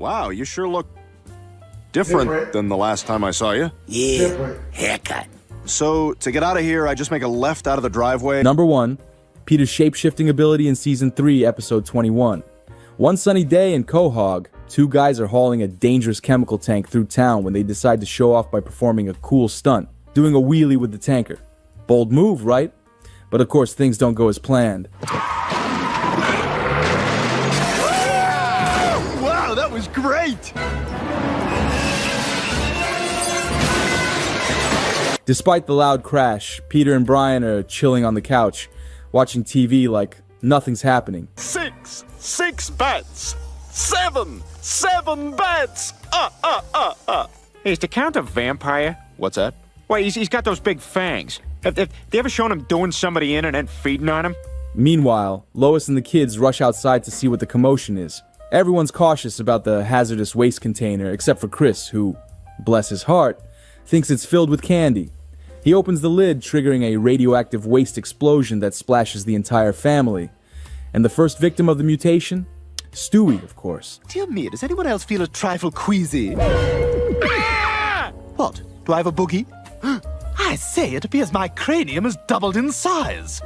Wow, you sure look different than the last time I saw you. Yeah, haircut. So, to get out of here, I just make a left out of the driveway. Number 1, Peter's shape-shifting ability in Season 3, Episode 21. One sunny day in Quahog, 2 guys are hauling a dangerous chemical tank through town when they decide to show off by performing a cool stunt, doing a wheelie with the tanker. Bold move, right? But of course, things don't go as planned. Wow, that was great! Despite the loud crash, Peter and Brian are chilling on the couch, watching TV like nothing's happening. 6 bats! 7 bats! Hey, is the Count a vampire? What's that? Well, he's got those big fangs. Have they ever shown him doing somebody in and then feeding on him? Meanwhile, Lois and the kids rush outside to see what the commotion is. Everyone's cautious about the hazardous waste container except for Chris, who, bless his heart, thinks it's filled with candy. He opens the lid, triggering a radioactive waste explosion that splashes the entire family. And the first victim of the mutation? STEWIE, of course. Dear me, does anyone else feel a trifle queasy? What? Do I have a boogie? I say, it appears my cranium has doubled in size.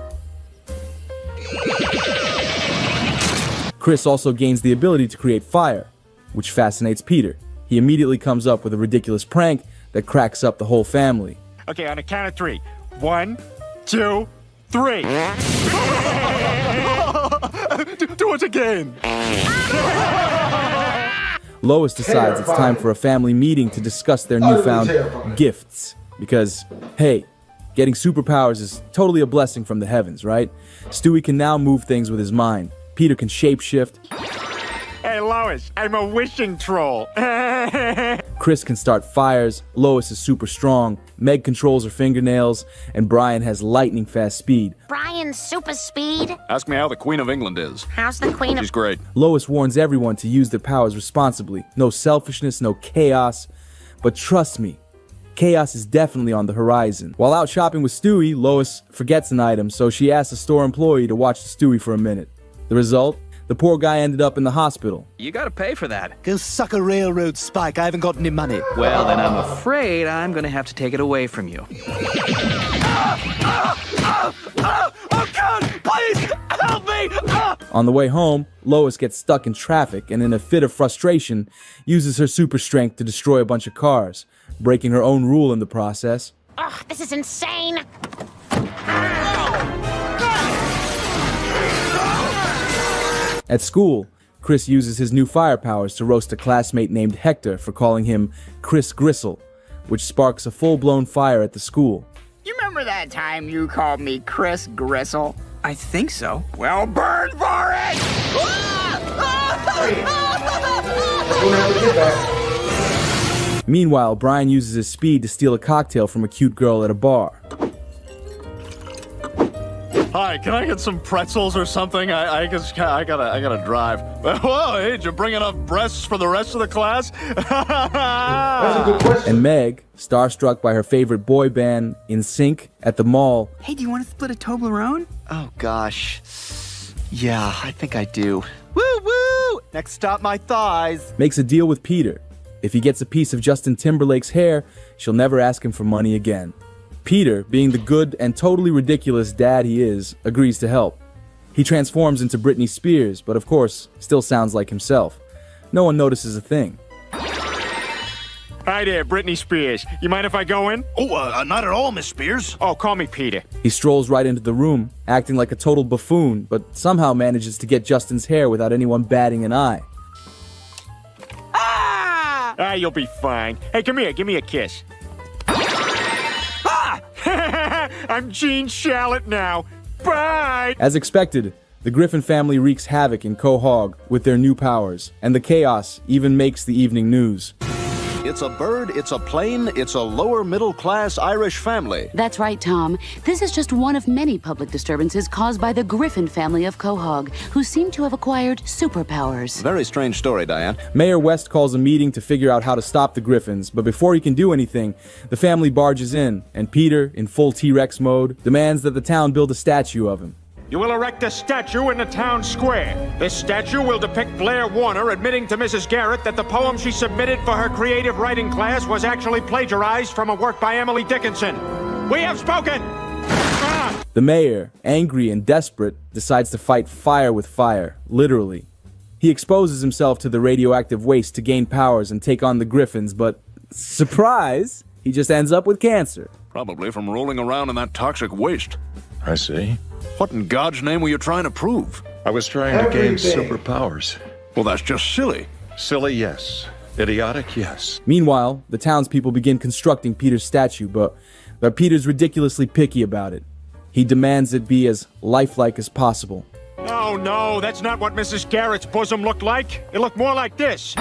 Chris also gains the ability to create fire, which fascinates Peter. He immediately comes up with a ridiculous prank that cracks up the whole family. Okay, on the count of 3. 1, 2, 3. Do it again. Lois decides it's time for a family meeting to discuss their newfound gifts. Because, hey, getting superpowers is totally a blessing from the heavens, right? STEWIE can now move things with his mind. Peter can shapeshift. Hey, Lois, I'm a wishing troll. Chris can start fires, Lois is super strong, Meg controls her fingernails, and Brian has lightning fast speed. Brian's super speed. Ask me how the Queen of England is. How's the Queen She's of... great. Lois warns everyone to use their powers responsibly. No selfishness, no chaos. But trust me, chaos is definitely on the horizon. While out shopping with STEWIE, Lois forgets an item, so she asks a store employee to watch the STEWIE for a minute. The result? The poor guy ended up in the hospital. You gotta pay for that. Go suck a railroad spike. I haven't got any money. Well, then I'm afraid I'm gonna have to take it away from you. Oh, God! Please help me! On the way home, Lois gets stuck in traffic and in a fit of frustration, uses her super strength to destroy a bunch of cars, breaking her own rule in the process. Ugh, this is insane. At school, Chris uses his new fire powers to roast a classmate named Hector for calling him Chris Gristle, which sparks a full-blown fire at the school. You remember that time you called me Chris Gristle? I think so. Well, burn for it! Meanwhile, Brian uses his speed to steal a cocktail from a cute girl at a bar. Hi, can I get some pretzels or something? I gotta drive. Whoa, hey, did you bring enough breasts for the rest of the class? That's a good question. And Meg, starstruck by her favorite boy band, In Sync, at the mall, Hey, do you want to split a Toblerone? Oh, gosh. Yeah, I think I do. Woo-woo! Next stop, my thighs. makes a deal with Peter. If he gets a piece of Justin Timberlake's hair, she'll never ask him for money again. Peter, being the good and totally ridiculous dad he is, agrees to help. He transforms into Britney Spears, but of course, still sounds like himself. No one notices a thing. Hi there, Britney Spears. You mind if I go in? Oh, not at all, Miss Spears. Oh, call me Peter. He strolls right into the room, acting like a total buffoon, but somehow manages to get Justin's hair without anyone batting an eye. You'll be fine. Hey, come here, give me a kiss. I'm Gene Shalit now. Bye! As expected, the Griffin family wreaks havoc in Quahog with their new powers, and the chaos even makes the evening news. It's a bird, it's a plane, it's a lower middle class Irish family. That's right, Tom. This is just one of many public disturbances caused by the Griffin family of Quahog, who seem to have acquired superpowers. Very strange story, Diane. Mayor West calls a meeting to figure out how to stop the Griffins, but before he can do anything, the family barges in, and Peter, in full T-Rex mode, demands that the town build a statue of him. You will erect a statue in the town square. This statue will depict Blair Warner admitting to Mrs. Garrett that the poem she submitted for her creative writing class was actually plagiarized from a work by Emily Dickinson. We have spoken! The mayor, angry and desperate, decides to fight fire with fire, literally. He exposes himself to the radioactive waste to gain powers and take on the Griffins, but surprise, he just ends up with cancer. Probably from rolling around in that toxic waste. I see. What in God's name were you trying to prove? I was trying to gain Everything. superpowers. Well, that's just silly. Silly, yes. Idiotic, yes. Meanwhile, the townspeople begin constructing Peter's statue, but Peter's ridiculously picky about it. He demands it be as lifelike as possible. Oh, no, that's not what Mrs. Garrett's bosom looked like. It looked more like this.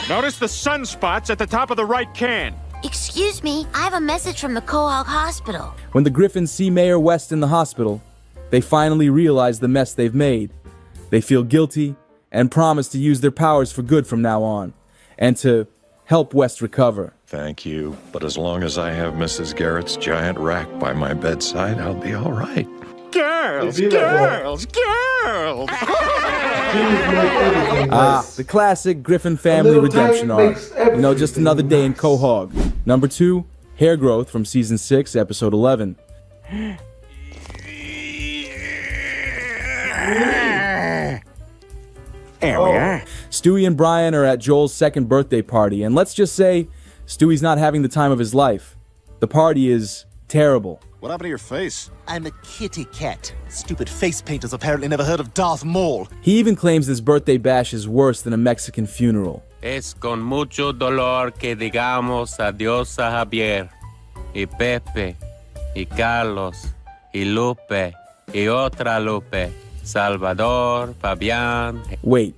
Notice the sunspots at the top of the right can. Excuse me, I have a message from the Quahog Hospital. When the Griffins see Mayor West in the hospital, they finally realize the mess they've made. They feel guilty and promise to use their powers for good from now on, and to help West recover. Thank you. But as long as I have Mrs. Garrett's giant rack by my bedside, I'll be all right. Girls, It'd be like that. girls, girls! The classic Griffin family little redemption time arc. makes everything Just another day in nice. Quahog. Number 2, hair growth from season 6, episode 11. There we are. Stewie and Brian are at Joel's second birthday party, and let's just say Stewie's not having the time of his life. The party is terrible. What happened to your face? I'm a kitty cat. Stupid face painters apparently never heard of Darth Maul. He even claims this birthday bash is worse than a Mexican funeral. Es con mucho dolor que digamos adiós a Javier, y Pepe, y Carlos, y Lupe, y otra Lupe, Salvador, Fabián. Wait,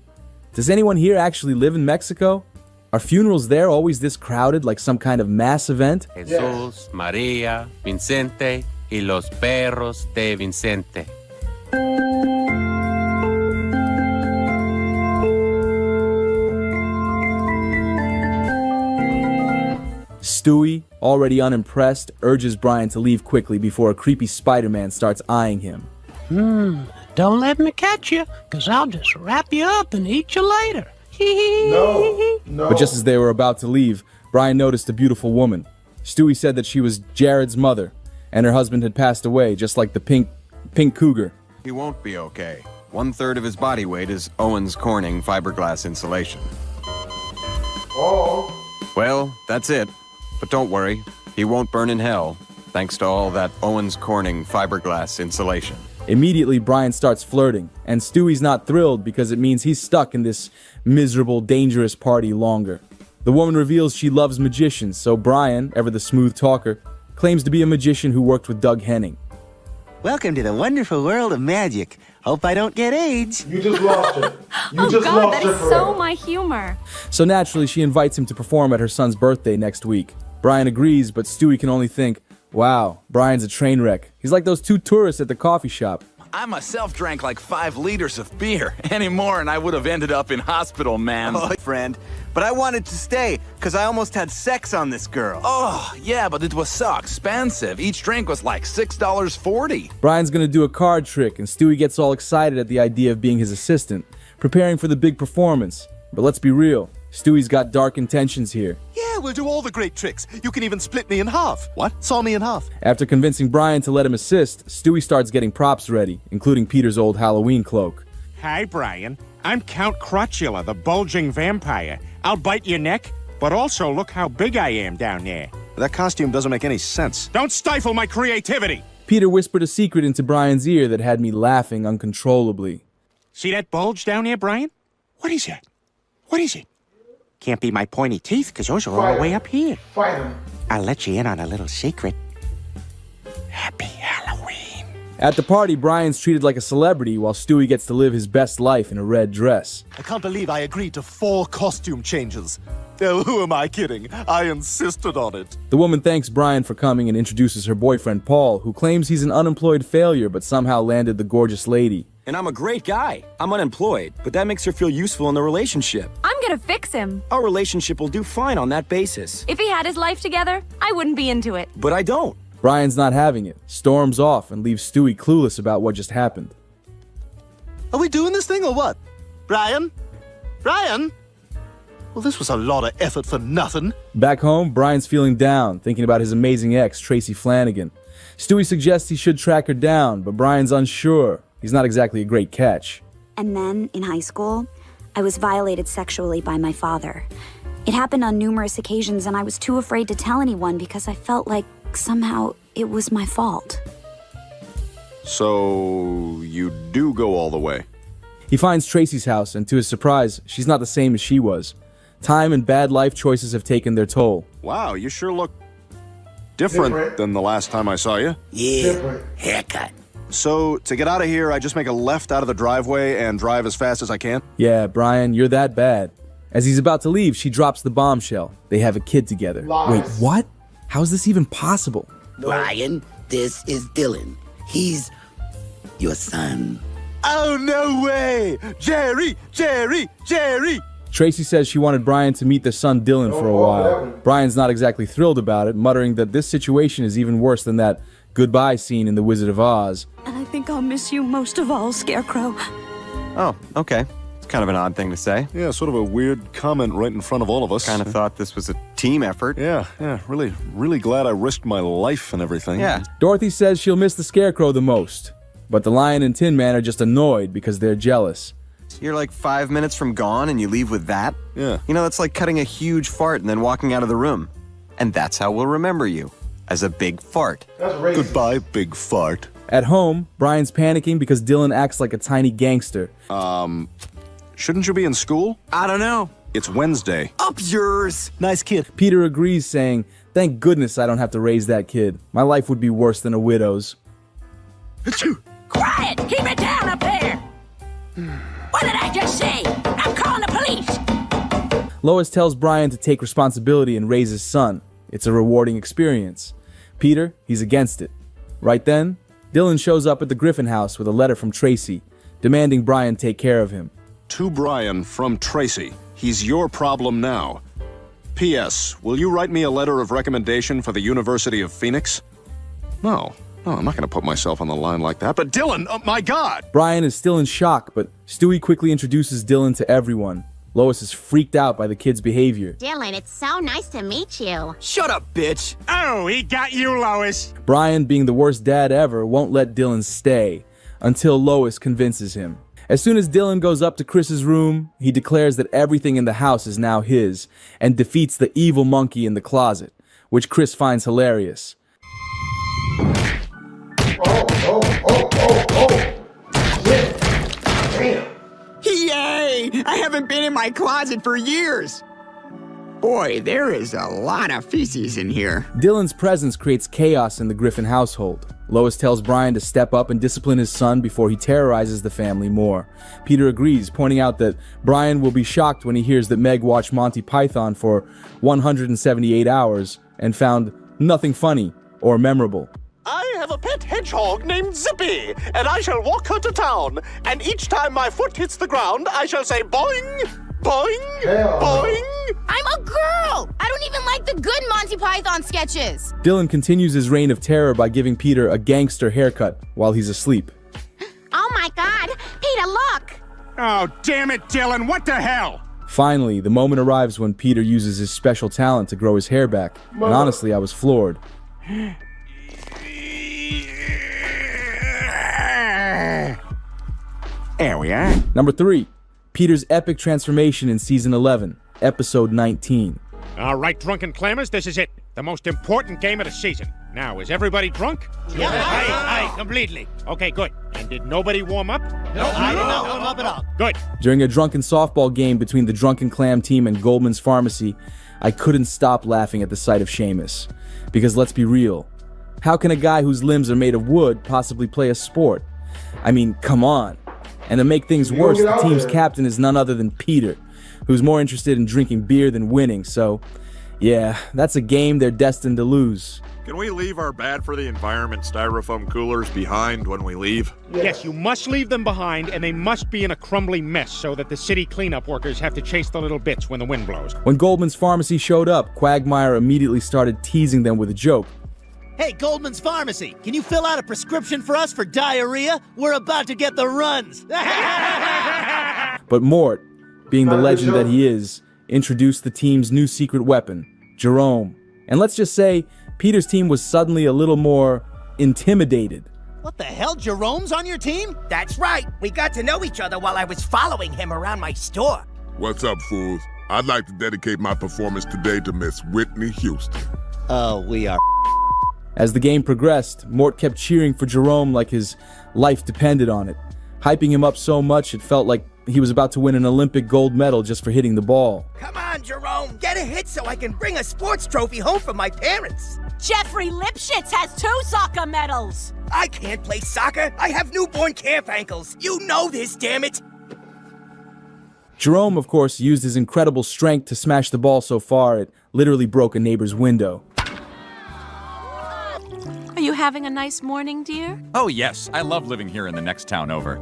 does anyone here actually live in Mexico? Are funerals there always this crowded, like some kind of mass event? Jesús, María, Vicente, y los perros de Vicente. Stewie, already unimpressed, urges Brian to leave quickly before a creepy Spider-Man starts eyeing him. Don't let me catch you, 'cause I'll just wrap you up and eat you later. No. But just as they were about to leave, Brian noticed a beautiful woman. Stewie said that she was Jared's mother, and her husband had passed away, just like the pink cougar. He won't be okay. 1/3 of his body weight is Owens Corning fiberglass insulation. Oh. Well, that's it. But don't worry, he won't burn in hell, thanks to all that Owens Corning fiberglass insulation. Immediately, Brian starts flirting, and Stewie's not thrilled because it means he's stuck in this miserable, dangerous party longer. The woman reveals she loves magicians, so Brian, ever the smooth talker, claims to be a magician who worked with Doug Henning. Welcome to the wonderful world of magic. Hope I don't get AIDS. You just lost her. You just God, lost that her is forever. so my humor. So naturally, she invites him to perform at her son's birthday next week. Brian agrees, but Stewie can only think, wow, Brian's a train wreck. He's like those two tourists at the coffee shop. I myself drank like 5 liters of beer. Any more and I would have ended up in hospital, man. Oh, friend. But I wanted to stay, because I almost had sex on this girl. Oh, yeah, but it was so expensive. Each drink was like $6.40. Brian's gonna do a card trick, and Stewie gets all excited at the idea of being his assistant, preparing for the big performance. But let's be real, Stewie's got dark intentions here. Yeah, we'll do all the great tricks. You can even split me in half. What? Saw me in half. After convincing Brian to let him assist, Stewie starts getting props ready, including Peter's old Halloween cloak. Hi, Brian. I'm Count Crotula, the bulging vampire. I'll bite your neck, but also look how big I am down there. That costume doesn't make any sense. Don't stifle my creativity! Peter whispered a secret into Brian's ear that had me laughing uncontrollably. See that bulge down there, Brian? What is that? What is it? Can't be my pointy teeth, because those are all the way up here. Fight him. I'll let you in on a little secret. Happy Halloween. At the party, Brian's treated like a celebrity while Stewie gets to live his best life in a red dress. I can't believe I agreed to 4 costume changes. Oh, who am I kidding? I insisted on it. The woman thanks Brian for coming and introduces her boyfriend Paul, who claims he's an unemployed failure but somehow landed the gorgeous lady. And I'm a great guy. I'm unemployed, but that makes her feel useful in the relationship. I'm gonna fix him. Our relationship will do fine on that basis. If he had his life together, I wouldn't be into it. But I don't. Brian's not having it, storms off, and leaves Stewie clueless about what just happened. Are we doing this thing or what? Brian? Brian? Well, this was a lot of effort for nothing. Back home, Brian's feeling down, thinking about his amazing ex, Tracy Flanagan. Stewie suggests he should track her down, but Brian's unsure. He's not exactly a great catch. And then, in high school, I was violated sexually by my father. It happened on numerous occasions, and I was too afraid to tell anyone because I felt like somehow it was my fault. So, you do go all the way? He finds Tracy's house, and to his surprise, she's not the same as she was. Time and bad life choices have taken their toll. Wow, you sure look different than the last time I saw you. Yeah, haircut. So, to get out of here, I just make a left out of the driveway and drive as fast as I can? Yeah, Brian, you're that bad. As he's about to leave, she drops the bombshell. They have a kid together. Lies. Wait, what? How is this even possible? Brian, this is Dylan. He's your son. Oh, no way! Jerry! Jerry! Jerry! Tracy says she wanted Brian to meet their son Dylan for a while. Brian's not exactly thrilled about it, muttering that this situation is even worse than that goodbye scene in The Wizard of Oz. And I think I'll miss you most of all, Scarecrow. Oh, okay. It's kind of an odd thing to say. Yeah, sort of a weird comment right in front of all of us. Kind of thought this was a team effort. Yeah, really glad I risked my life and everything. Yeah. Dorothy says she'll miss the Scarecrow the most, but the Lion and Tin Man are just annoyed because they're jealous. You're like 5 minutes from gone and you leave with that? Yeah. You know, that's like cutting a huge fart and then walking out of the room. And that's how we'll remember you. As a big fart. That's racist. Goodbye, big fart. At home, Brian's panicking because Dylan acts like a tiny gangster. Shouldn't you be in school? I don't know. It's Wednesday. Up yours! Nice kid. Peter agrees, saying, "Thank goodness I don't have to raise that kid. My life would be worse than a widow's." Quiet! Keep it down up there! What did I just say? I'm calling the police! Lois tells Brian to take responsibility and raise his son. It's a rewarding experience. Peter, he's against it. Right then, Dylan shows up at the Griffin house with a letter from Tracy, demanding Brian take care of him. To Brian from Tracy. He's your problem now. P.S. Will you write me a letter of recommendation for the University of Phoenix? No, I'm not going to put myself on the line like that. But Dylan, oh my God! Brian is still in shock, but Stewie quickly introduces Dylan to everyone. Lois is freaked out by the kid's behavior. Dylan, it's so nice to meet you. Shut up, bitch! Oh, he got you, Lois. Brian, being the worst dad ever, won't let Dylan stay until Lois convinces him. As soon as Dylan goes up to Chris's room, he declares that everything in the house is now his and defeats the evil monkey in the closet, which Chris finds hilarious. Shit. Damn. Yay! I haven't been in my closet for years. Boy, there is a lot of feces in here. Dylan's presence creates chaos in the Griffin household. Lois tells Brian to step up and discipline his son before he terrorizes the family more. Peter agrees, pointing out that Brian will be shocked when he hears that Meg watched Monty Python for 178 hours and found nothing funny or memorable. I have a pet hedgehog named Zippy, and I shall walk her to town. And each time my foot hits the ground, I shall say boing, boing, boing. I'm a girl! I don't even like the good Monty Python sketches. Dylan continues his reign of terror by giving Peter a gangster haircut while he's asleep. Oh my God! Peter, look! Oh, damn it, Dylan, what the hell? Finally, the moment arrives when Peter uses his special talent to grow his hair back. And honestly, I was floored. There we are. Number 3, Peter's epic transformation in Season 11, Episode 19. All right, drunken clammers, this is it. The most important game of the season. Now, is everybody drunk? Yeah. Aye, completely. Okay, good. And did nobody warm up? No, I did not warm up at all. Good. During a drunken softball game between the Drunken Clam team and Goldman's Pharmacy, I couldn't stop laughing at the sight of Seamus. Because let's be real, how can a guy whose limbs are made of wood possibly play a sport? I mean, come on. And to make things worse, the team's captain is none other than Peter, who's more interested in drinking beer than winning, so yeah, that's a game they're destined to lose. Can we leave our bad-for-the-environment styrofoam coolers behind when we leave? Yes, you must leave them behind, and they must be in a crumbly mess so that the city cleanup workers have to chase the little bits when the wind blows. When Goldman's Pharmacy showed up, Quagmire immediately started teasing them with a joke. Hey, Goldman's Pharmacy, can you fill out a prescription for us for diarrhea? We're about to get the runs. But Mort, being the legend that he is, introduced the team's new secret weapon, Jerome. And let's just say, Peter's team was suddenly a little more intimidated. What the hell, Jerome's on your team? That's right. We got to know each other while I was following him around my store. What's up, fools? I'd like to dedicate my performance today to Miss Whitney Houston. Oh, we are. As the game progressed, Mort kept cheering for Jerome like his life depended on it, hyping him up so much it felt like he was about to win an Olympic gold medal just for hitting the ball. Come on, Jerome. Get a hit so I can bring a sports trophy home for my parents. Jeffrey Lipschitz has 2 soccer medals. I can't play soccer. I have newborn calf ankles. You know this, damn it. Jerome, of course, used his incredible strength to smash the ball so far it literally broke a neighbor's window. Are you having a nice morning, dear? Oh, yes. I love living here in the next town over.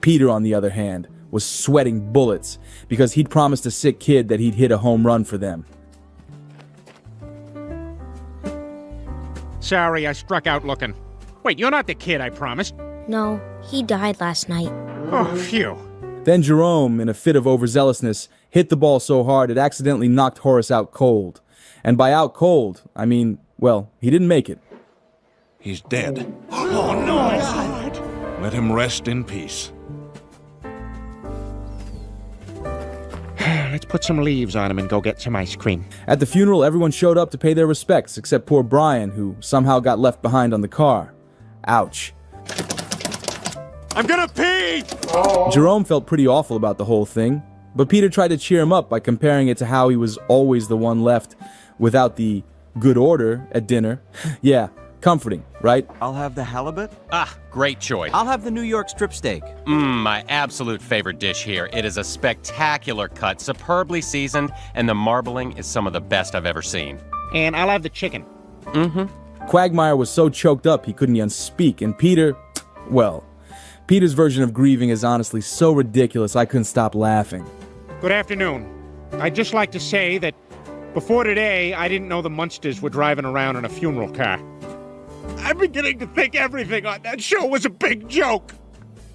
Peter, on the other hand, was sweating bullets because he'd promised a sick kid that he'd hit a home run for them. Sorry, I struck out looking. Wait, you're not the kid I promised. No, he died last night. Oh, phew. Then Jerome, in a fit of overzealousness, hit the ball so hard it accidentally knocked Horace out cold. And by out cold, I mean, well, he didn't make it. He's dead. Oh, no! Let him rest in peace. Let's put some leaves on him and go get some ice cream. At the funeral, everyone showed up to pay their respects, except poor Brian, who somehow got left behind on the car. Ouch. I'm gonna pee! Jerome felt pretty awful about the whole thing, but Peter tried to cheer him up by comparing it to how he was always the one left without the good order at dinner. Yeah, comforting, right? I'll have the halibut. Ah, great choice. I'll have the New York strip steak. My absolute favorite dish here. It is a spectacular cut, superbly seasoned, and the marbling is some of the best I've ever seen. And I'll have the chicken. Quagmire was so choked up he couldn't even speak, and Peter, well, Peter's version of grieving is honestly so ridiculous I couldn't stop laughing. Good afternoon. I'd just like to say that before today, I didn't know the Munsters were driving around in a funeral car. I'm beginning to think everything on that show was a big joke.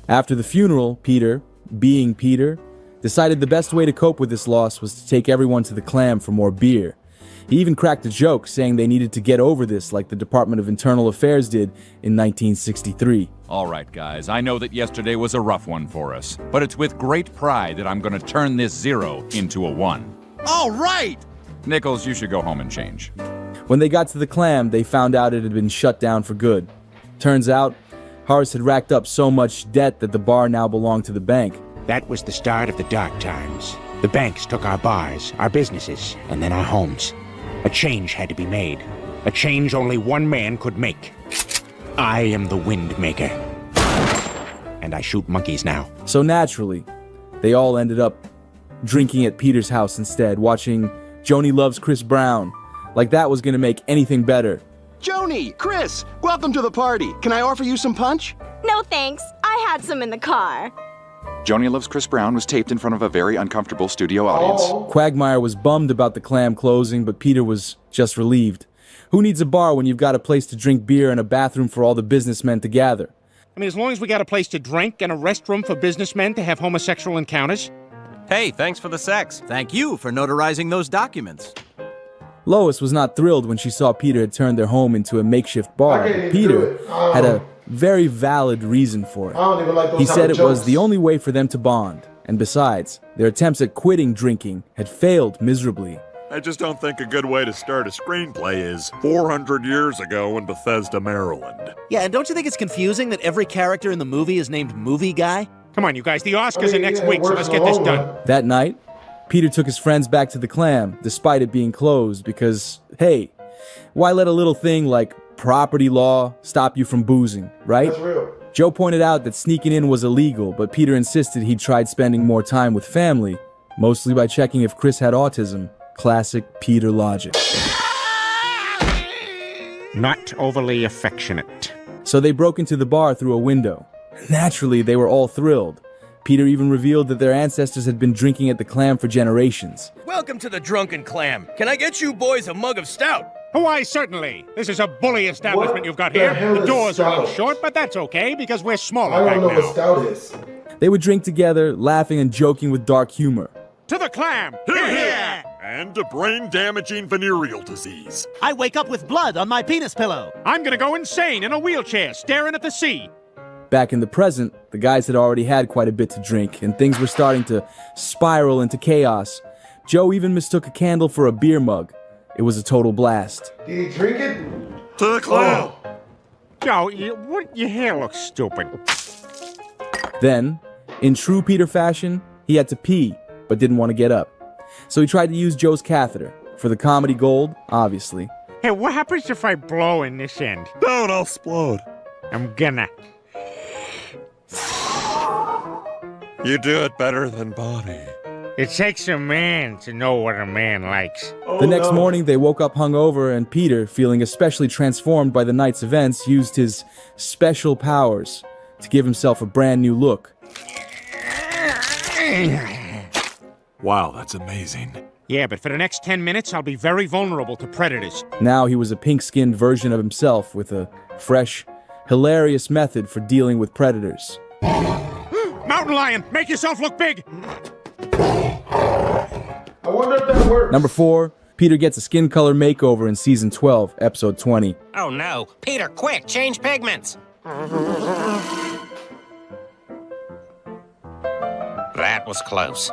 After the funeral, Peter, being Peter, decided the best way to cope with this loss was to take everyone to the Clam for more beer. He even cracked a joke saying they needed to get over this like the Department of Internal Affairs did in 1963. All right, guys, I know that yesterday was a rough one for us, but it's with great pride that I'm going to turn this 0 into a 1. All right! Nichols, you should go home and change. When they got to the Clam, they found out it had been shut down for good. Turns out, Horace had racked up so much debt that the bar now belonged to the bank. That was the start of the dark times. The banks took our bars, our businesses, and then our homes. A change had to be made. A change only one man could make. I am the wind maker. And I shoot monkeys now. So naturally, they all ended up drinking at Peter's house instead, watching Joni Loves Chris Brown. Like that was gonna make anything better. Joni, Chris, welcome to the party. Can I offer you some punch? No thanks. I had some in the car. Joni Loves Chris Brown was taped in front of a very uncomfortable studio audience. Quagmire was bummed about the Clam closing, but Peter was just relieved. Who needs a bar when you've got a place to drink beer and a bathroom for all the businessmen to gather? I mean, as long as we got a place to drink and a restroom for businessmen to have homosexual encounters. Hey, thanks for the sex. Thank you for notarizing those documents. Lois was not thrilled when she saw Peter had turned their home into a makeshift bar, but Peter had a very valid reason for it. I don't even like those He type said of it was jokes. the only way for them to bond, and besides, their attempts at quitting drinking had failed miserably. I just don't think a good way to start a screenplay is 400 years ago in Bethesda, Maryland. Yeah, and don't you think it's confusing that every character in the movie is named Movie Guy? Come on, you guys, the Oscars are next week, so let's get this done. That night, Peter took his friends back to the Clam, despite it being closed, because, hey, why let a little thing like property law stop you from boozing, right? That's real. Joe pointed out that sneaking in was illegal, but Peter insisted he'd tried spending more time with family, mostly by checking if Chris had autism. Classic Peter logic. Not overly affectionate. So they broke into the bar through a window. Naturally, they were all thrilled. Peter even revealed that their ancestors had been drinking at the Clam for generations. Welcome to the Drunken Clam. Can I get you boys a mug of stout? Why, certainly. This is a bully establishment you've got here. The doors are a little short, but that's okay, because we're smaller back now. Stout is. They would drink together, laughing and joking with dark humor. To the clam! Here, here! And to brain-damaging venereal disease. I wake up with blood on my penis pillow. I'm gonna go insane in a wheelchair, staring at the sea. Back in the present, the guys had already had quite a bit to drink, and things were starting to spiral into chaos. Joe even mistook a candle for a beer mug. It was a total blast. Did he drink it? To the clam! Joe, your hair looks stupid. Then, in true Peter fashion, he had to pee, but didn't want to get up. So he tried to use Joe's catheter. For the comedy gold, obviously. Hey, what happens if I blow in this end? Don't, I'll explode. I'm gonna. You do it better than Bonnie. It takes a man to know what a man likes. The next morning, they woke up hungover, and Peter, feeling especially transformed by the night's events, used his special powers to give himself a brand new look. Wow, that's amazing. Yeah, but for the next 10 minutes, I'll be very vulnerable to predators. Now he was a pink-skinned version of himself with a fresh, hilarious method for dealing with predators. Mountain lion, make yourself look big! I wonder if that works. Number 4, Peter gets a skin color makeover in Season 12, Episode 20. Oh no. Peter, quick, change pigments. That was close.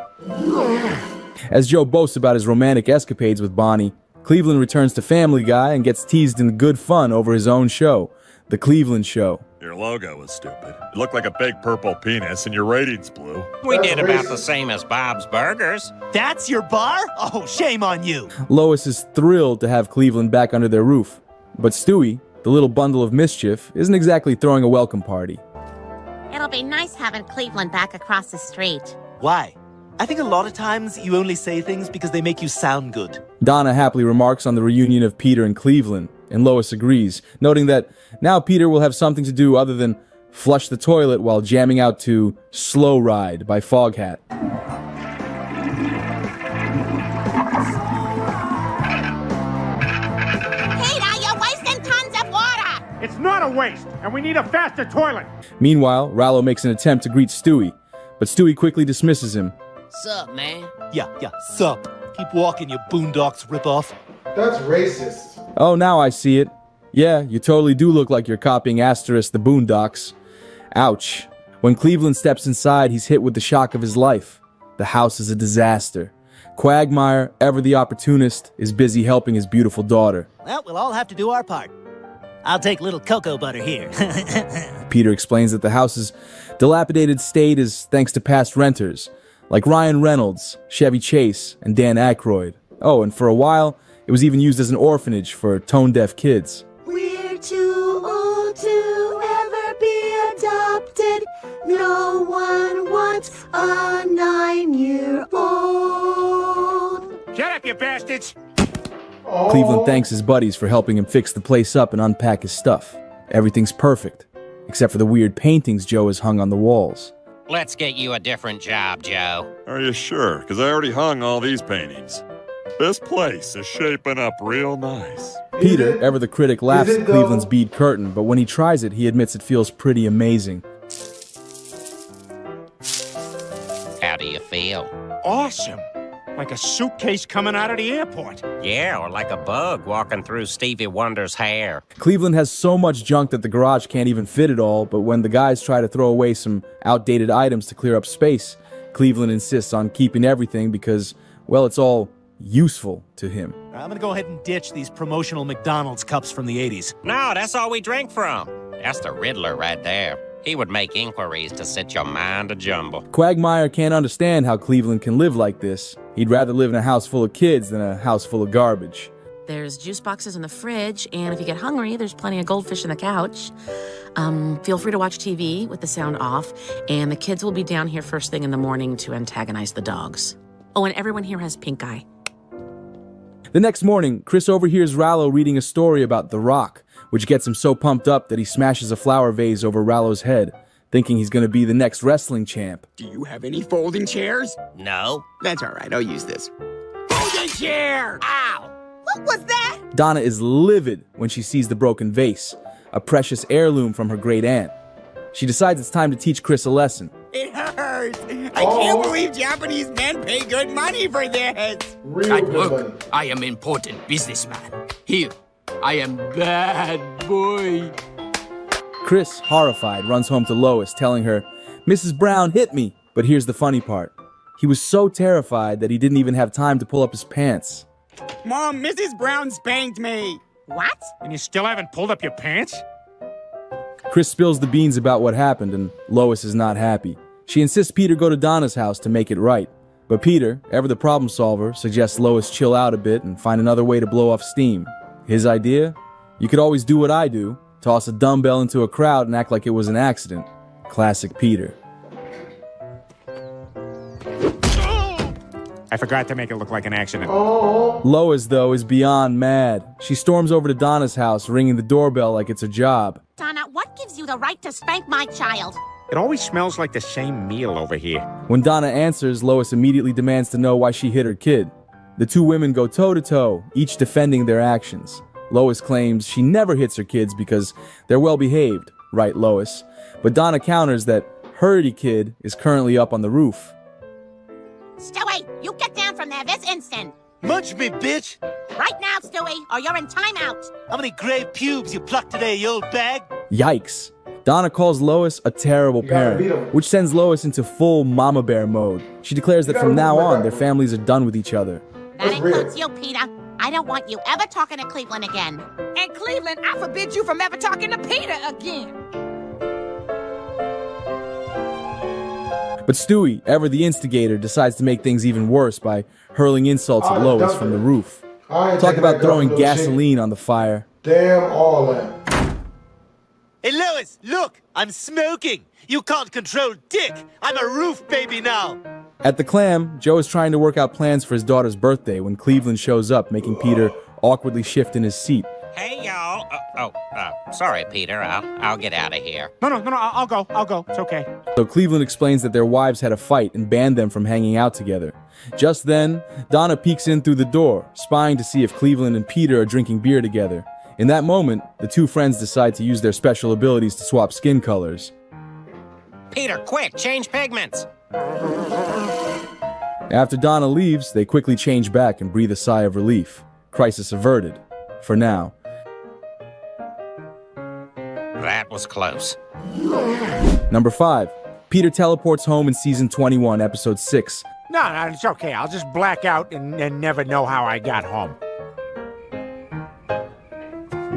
As Joe boasts about his romantic escapades with Bonnie, Cleveland returns to Family Guy and gets teased in good fun over his own show, The Cleveland Show. Your logo was stupid. It looked like a big purple penis, and your ratings blew. We did about the same as Bob's Burgers. That's your bar? Oh, shame on you. Lois is thrilled to have Cleveland back under their roof. But Stewie, the little bundle of mischief, isn't exactly throwing a welcome party. It'll be nice having Cleveland back across the street. Why? I think a lot of times you only say things because they make you sound good. Donna happily remarks on the reunion of Peter and Cleveland, and Lois agrees, noting that now Peter will have something to do other than flush the toilet while jamming out to Slow Ride by Foghat. Peter, you're wasting tons of water! It's not a waste, and we need a faster toilet. Meanwhile, Rallo makes an attempt to greet Stewie, but Stewie quickly dismisses him. Sup, man? Yeah, sup. Keep walking, you boondocks ripoff. That's racist. Oh, now I see it. Yeah, you totally do look like you're copying Asterisk the Boondocks. Ouch. When Cleveland steps inside, he's hit with the shock of his life. The house is a disaster. Quagmire, ever the opportunist, is busy helping his beautiful daughter. Well, we'll all have to do our part. I'll take little cocoa butter here. Peter explains that the house's dilapidated state is thanks to past renters, like Ryan Reynolds, Chevy Chase, and Dan Aykroyd. Oh, and for a while, it was even used as an orphanage for tone-deaf kids. We're too old to ever be adopted. No one wants a 9-year-old. Shut up, you bastards! Cleveland thanks his buddies for helping him fix the place up and unpack his stuff. Everything's perfect, except for the weird paintings Joe has hung on the walls. Let's get you a different job, Joe. Are you sure? Because I already hung all these paintings. This place is shaping up real nice. Peter, ever the critic, laughs at Cleveland's bead curtain, but when he tries it, he admits it feels pretty amazing. How do you feel? Awesome. Like a suitcase coming out of the airport. Yeah, or like a bug walking through Stevie Wonder's hair. Cleveland has so much junk that the garage can't even fit it all, but when the guys try to throw away some outdated items to clear up space, Cleveland insists on keeping everything because, well, it's all useful to him. I'm gonna go ahead and ditch these promotional McDonald's cups from the 80s. No, that's all we drink from. That's the Riddler right there. He would make inquiries to set your mind a jumble. Quagmire can't understand how Cleveland can live like this. He'd rather live in a house full of kids than a house full of garbage. There's juice boxes in the fridge, and if you get hungry, there's plenty of goldfish in the couch. Feel free to watch TV with the sound off, and the kids will be down here first thing in the morning to antagonize the dogs. Oh, and everyone here has pink eye. The next morning, Chris overhears Rallo reading a story about The Rock, which gets him so pumped up that he smashes a flower vase over Rallo's head, thinking he's going to be the next wrestling champ. Do you have any folding chairs? No. That's all right, I'll use this. Folding chair! Ow! What was that? Donna is livid when she sees the broken vase, a precious heirloom from her great aunt. She decides it's time to teach Chris a lesson. It hurts. I can't believe Japanese men pay good money for this. At work, I am important businessman. Here, I am bad boy. Chris, horrified, runs home to Lois, telling her, "Mrs. Brown hit me." But here's the funny part. He was so terrified that he didn't even have time to pull up his pants. Mom, Mrs. Brown spanked me. What? And you still haven't pulled up your pants? Chris spills the beans about what happened, and Lois is not happy. She insists Peter go to Donna's house to make it right. But Peter, ever the problem solver, suggests Lois chill out a bit and find another way to blow off steam. His idea? You could always do what I do, toss a dumbbell into a crowd and act like it was an accident. Classic Peter. I forgot to make it look like an accident. Lois, though, is beyond mad. She storms over to Donna's house, ringing the doorbell like it's her job. Donna, what gives you the right to spank my child? It always smells like the same meal over here. When Donna answers, Lois immediately demands to know why she hit her kid. The two women go toe-to-toe, each defending their actions. Lois claims she never hits her kids because they're well-behaved, right, Lois? But Donna counters that her kid is currently up on the roof. Stewie, you get down from there this instant. Munch me, bitch. Right now, Stewie, or you're in timeout. How many gray pubes you plucked today, you old bag? Yikes. Donna calls Lois a terrible parent, which sends Lois into full mama bear mode. She declares that from now on, their families are done with each other. That includes you, Peter. I don't want you ever talking to Cleveland again. And Cleveland, I forbid you from ever talking to Peter again. But Stewie, ever the instigator, decides to make things even worse by hurling insults at Lois from the roof. Talk about throwing gasoline on the fire. Damn all that. Hey, Lois, look, I'm smoking. You can't control dick. I'm a roof baby now. At the Clam, Joe is trying to work out plans for his daughter's birthday when Cleveland shows up, making Peter awkwardly shift in his seat. Hey, y'all. Sorry, Peter. I'll get out of here. No, I'll go. It's okay. So Cleveland explains that their wives had a fight and banned them from hanging out together. Just then, Donna peeks in through the door, spying to see if Cleveland and Peter are drinking beer together. In that moment, the two friends decide to use their special abilities to swap skin colors. Peter, quick, change pigments. After Donna leaves, they quickly change back and breathe a sigh of relief. Crisis averted. For now. That was close. Number 5. Peter teleports home in season 21, episode 6. No, it's okay. I'll just black out and never know how I got home.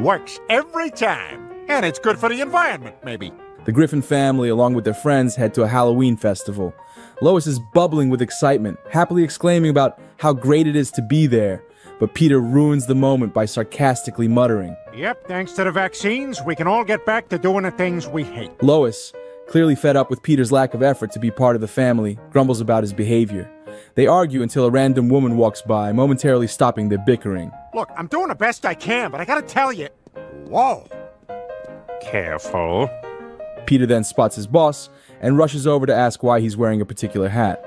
Works every time. And it's good for the environment, maybe. The Griffin family, along with their friends, head to a Halloween festival. Lois is bubbling with excitement, happily exclaiming about how great it is to be there. But Peter ruins the moment by sarcastically muttering. Yep, thanks to the vaccines, we can all get back to doing the things we hate. Lois, clearly fed up with Peter's lack of effort to be part of the family, grumbles about his behavior. They argue until a random woman walks by, momentarily stopping their bickering. Look, I'm doing the best I can, but I gotta tell you... Whoa. Careful. Peter then spots his boss and rushes over to ask why he's wearing a particular hat.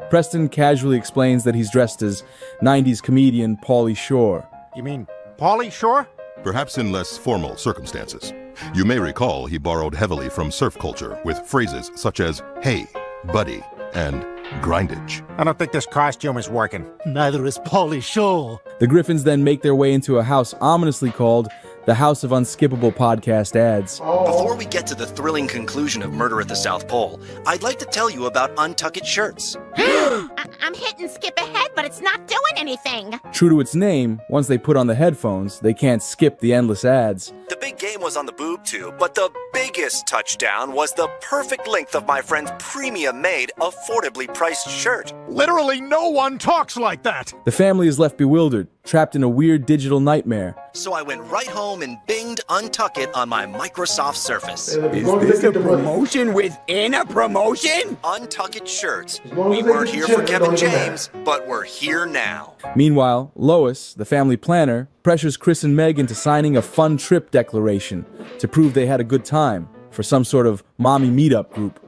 Preston casually explains that he's dressed as 90s comedian Pauly Shore. You mean Pauly Shore? Perhaps in less formal circumstances. You may recall he borrowed heavily from surf culture with phrases such as, hey, buddy, and grindage. I don't think this costume is working. Neither is Pauly Shore. The Griffins then make their way into a house ominously called the House of Unskippable Podcast Ads. Before we get to the thrilling conclusion of Murder at the South Pole, I'd like to tell you about Untucked Shirts. I'm hitting skip ahead, but it's not doing anything. True to its name, once they put on the headphones, they can't skip the endless ads. The big game was on the boob tube, but the biggest touchdown was the perfect length of my friend's premium-made, affordably priced shirt. Literally no one talks like that. The family is left bewildered, trapped in a weird digital nightmare. So I went right home and binged Untuck It on my Microsoft Surface. Is this a promotion within a promotion? Untuck It shirts. We weren't here for Kevin James, but we're here now. Meanwhile, Lois, the family planner, pressures Chris and Meg into signing a fun trip declaration to prove they had a good time for some sort of mommy meetup group.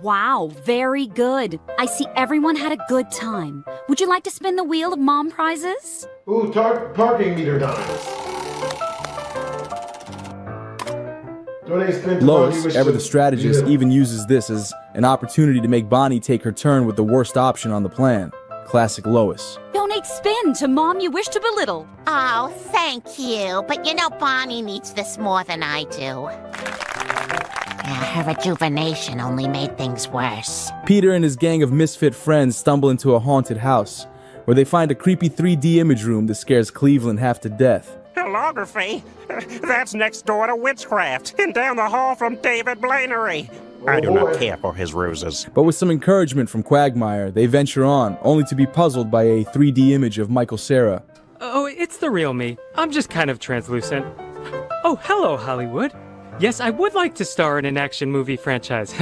Wow, very good. I see everyone had a good time. Would you like to spin the wheel of mom prizes? Ooh, parking meter dimes. Lois, ever the strategist, even uses this as an opportunity to make Bonnie take her turn with the worst option on the plan. Classic Lois. Donate spin to mom you wish to belittle. Oh, thank you. But you know Bonnie needs this more than I do. Her rejuvenation only made things worse. Peter and his gang of misfit friends stumble into a haunted house, where they find a creepy 3D image room that scares Cleveland half to death. Holography? That's next door to witchcraft, and down the hall from David Blannery. I do not care for his ruses. But with some encouragement from Quagmire, they venture on, only to be puzzled by a 3D image of Michael Cera. Oh, it's the real me. I'm just kind of translucent. Oh, hello, Hollywood. Yes, I would like to star in an action movie franchise.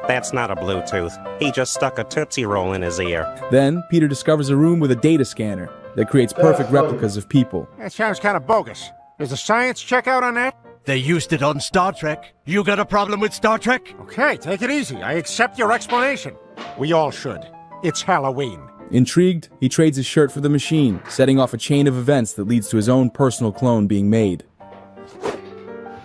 That's not a Bluetooth. He just stuck a Tootsie Roll in his ear. Then, Peter discovers a room with a data scanner that creates perfect replicas of people. That sounds kind of bogus. Does the science check out on that? They used it on Star Trek. You got a problem with Star Trek? Okay, take it easy. I accept your explanation. We all should. It's Halloween. Intrigued, he trades his shirt for the machine, setting off a chain of events that leads to his own personal clone being made.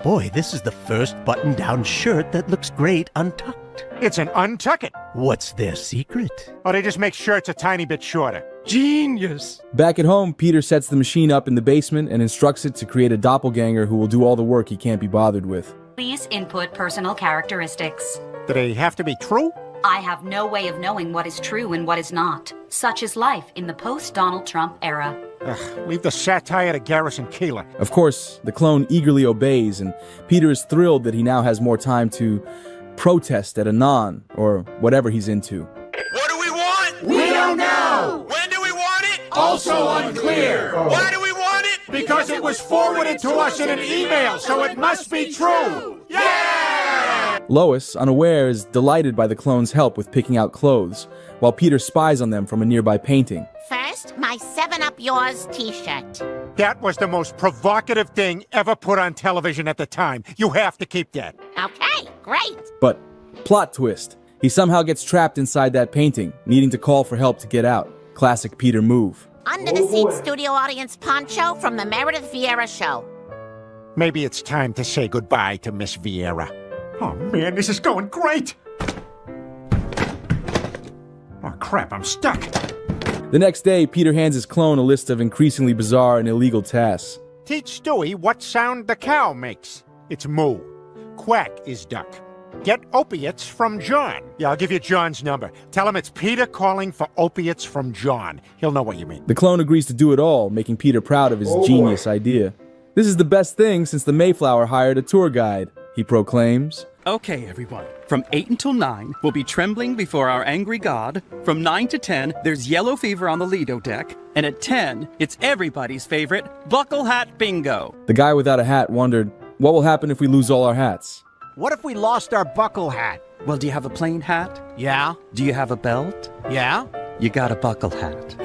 Boy, this is the first button-down shirt that looks great untucked. It's an untuck it. What's their secret? Oh, they just make shirts a tiny bit shorter. Genius! Back at home, Peter sets the machine up in the basement and instructs it to create a doppelganger who will do all the work he can't be bothered with. Please input personal characteristics. Do they have to be true? I have no way of knowing what is true and what is not. Such is life in the post-Donald Trump era. Ugh, leave the satire to Garrison Keillor. Of course, the clone eagerly obeys, and Peter is thrilled that he now has more time to protest at Anon, or whatever he's into. What do we want? We don't know! When do we want it? Also unclear. Why do we want it? Because it was forwarded to us in an email, so it must be true! Yeah! Lois, unaware, is delighted by the clone's help with picking out clothes, while Peter spies on them from a nearby painting. First, my 7-Up Yours t-shirt. That was the most provocative thing ever put on television at the time. You have to keep that. Okay, great. But, plot twist, he somehow gets trapped inside that painting, needing to call for help to get out. Classic Peter move. Under-the-seat studio audience poncho from the Meredith Vieira show. Maybe it's time to say goodbye to Miss Vieira. Oh man, this is going great! Oh crap, I'm stuck! The next day, Peter hands his clone a list of increasingly bizarre and illegal tasks. Teach Stewie what sound the cow makes. It's moo. Quack is duck. Get opiates from John. Yeah, I'll give you John's number. Tell him it's Peter calling for opiates from John. He'll know what you mean. The clone agrees to do it all, making Peter proud of his genius idea. This is the best thing since the Mayflower hired a tour guide, he proclaims. Okay, everyone. From 8 until 9, we'll be trembling before our angry god. From 9 to 10, there's yellow fever on the Lido deck. And at 10, it's everybody's favorite, buckle hat bingo. The guy without a hat wondered, what will happen if we lose all our hats? What if we lost our buckle hat? Well, do you have a plain hat? Yeah. Do you have a belt? Yeah. You got a buckle hat.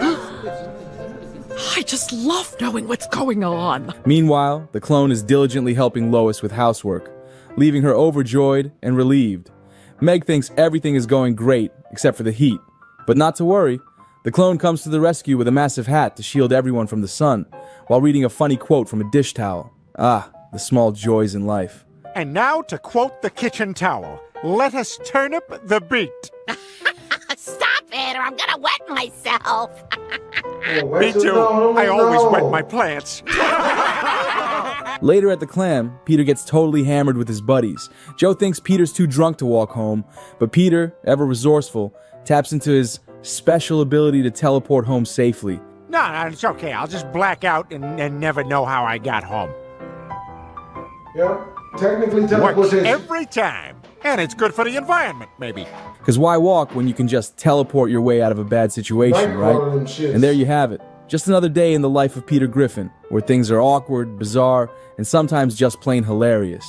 I just love knowing what's going on. Meanwhile, the clone is diligently helping Lois with housework, leaving her overjoyed and relieved. Meg thinks everything is going great, except for the heat. But not to worry, the clone comes to the rescue with a massive hat to shield everyone from the sun, while reading a funny quote from a dish towel. Ah, the small joys in life. And now to quote the kitchen towel, let us turn up the beat. Stop it, or I'm gonna wet myself. Me too. I always wet my plants. Later at the Clam, Peter gets totally hammered with his buddies. Joe thinks Peter's too drunk to walk home, but Peter, ever resourceful, taps into his special ability to teleport home safely. No, it's okay. I'll just black out and never know how I got home. Yeah, technically Works teleportation. every time. And it's good for the environment, maybe. Because why walk when you can just teleport your way out of a bad situation, right? And there you have it. Just another day in the life of Peter Griffin, where things are awkward, bizarre, and sometimes just plain hilarious.